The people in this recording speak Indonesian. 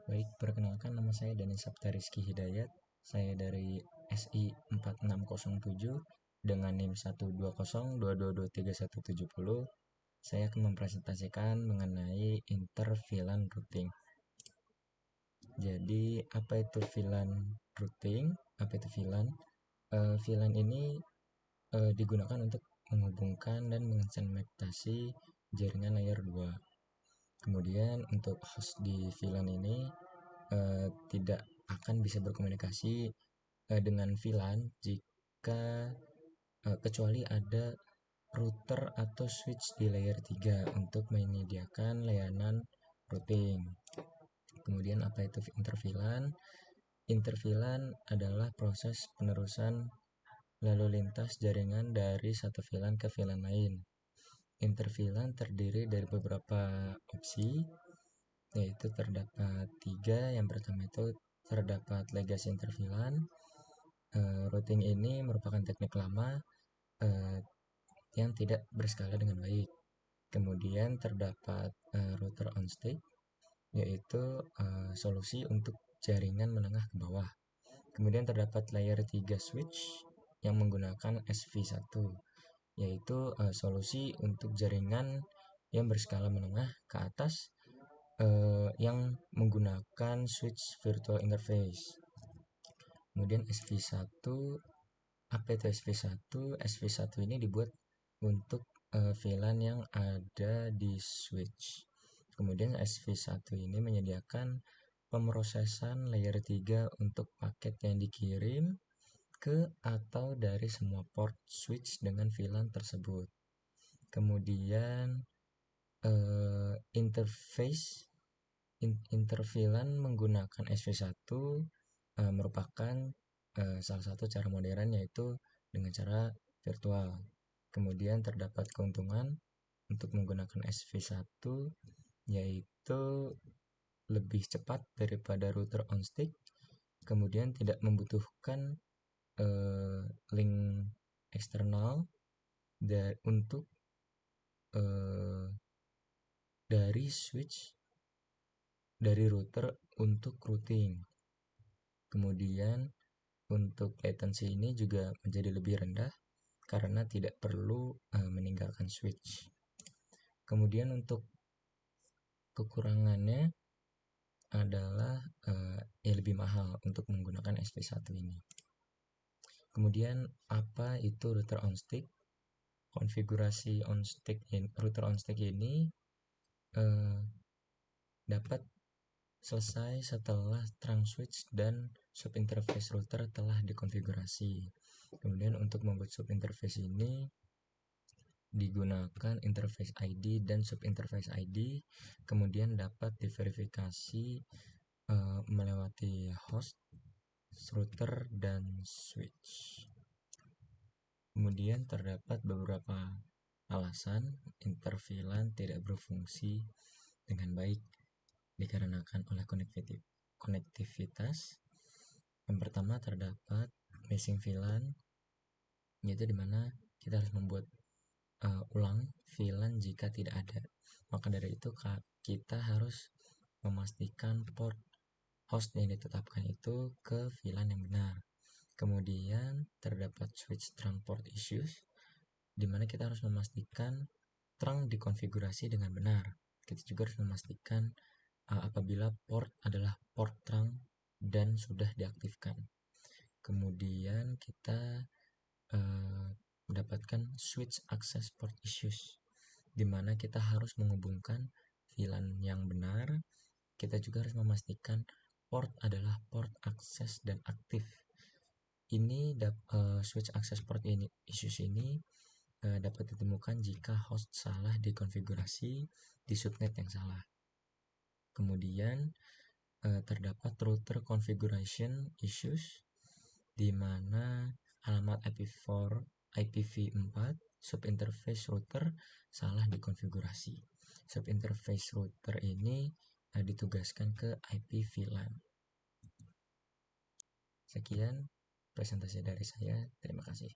Baik, perkenalkan nama saya Dani Sapta Rizky Hidayat. Saya dari SI 4607 dengan NIM 120222370. Saya akan mempresentasikan mengenai intervillan routing. Jadi, apa itu VLAN routing? Apa itu VLAN? VLAN ini digunakan untuk menghubungkan dan mensegmentasi jaringan layer 2. Kemudian untuk host di VLAN ini tidak akan bisa berkomunikasi dengan VLAN jika kecuali ada router atau switch di layer 3 untuk menyediakan layanan routing. Kemudian apa itu interVLAN? InterVLAN adalah proses penerusan lalu lintas jaringan dari satu VLAN ke VLAN lain. InterVLAN terdiri dari beberapa opsi, yaitu terdapat 3. Yang pertama itu terdapat legacy interVLAN. Routing ini merupakan teknik lama yang tidak berskala dengan baik. Kemudian terdapat router on stick, yaitu solusi untuk jaringan menengah ke bawah. Kemudian terdapat layer 3 switch yang menggunakan SV1, yaitu solusi untuk jaringan yang berskala menengah ke atas yang menggunakan switch virtual interface. Kemudian SV1, apa itu SV1? SV1 ini dibuat untuk VLAN yang ada di switch. Kemudian SV1 ini menyediakan pemrosesan layer 3 untuk paket yang dikirim ke atau dari semua port switch dengan VLAN tersebut. Kemudian interVLAN menggunakan SV1 merupakan salah satu cara modern, yaitu dengan cara virtual. Kemudian terdapat keuntungan untuk menggunakan SV1, yaitu lebih cepat daripada router on stick, kemudian tidak membutuhkan link eksternal untuk dari switch dari router untuk routing. Kemudian untuk latency ini juga menjadi lebih rendah karena tidak perlu meninggalkan switch. Kemudian untuk kekurangannya adalah lebih mahal untuk menggunakan SV1 ini. Kemudian apa itu router on stick? Konfigurasi router on stick ini dapat selesai setelah trunk switch dan subinterface router telah dikonfigurasi. Kemudian untuk membuat subinterface ini digunakan interface ID dan subinterface ID, kemudian dapat diverifikasi melewati host, router, dan switch. Kemudian terdapat beberapa alasan interVLAN tidak berfungsi dengan baik dikarenakan oleh konektivitas. Yang pertama terdapat missing VLAN, yaitu dimana kita harus membuat ulang VLAN jika tidak ada. Maka dari itu kita harus memastikan port host yang ditetapkan itu ke VLAN yang benar. Kemudian terdapat switch trunk port issues, dimana kita harus memastikan trunk dikonfigurasi dengan benar. Kita juga harus memastikan apabila port adalah port trunk dan sudah diaktifkan. Kemudian kita mendapatkan switch access port issues, dimana kita harus menghubungkan VLAN yang benar. Kita juga harus memastikan port adalah port akses dan aktif. Ini switch access port issues ini dapat ditemukan jika host salah dikonfigurasi di subnet yang salah. Kemudian terdapat router configuration issues, di mana alamat IPv4 subinterface router salah dikonfigurasi. Subinterface router ini ditugaskan ke IP VLAN. Sekian presentasi dari saya. Terima kasih.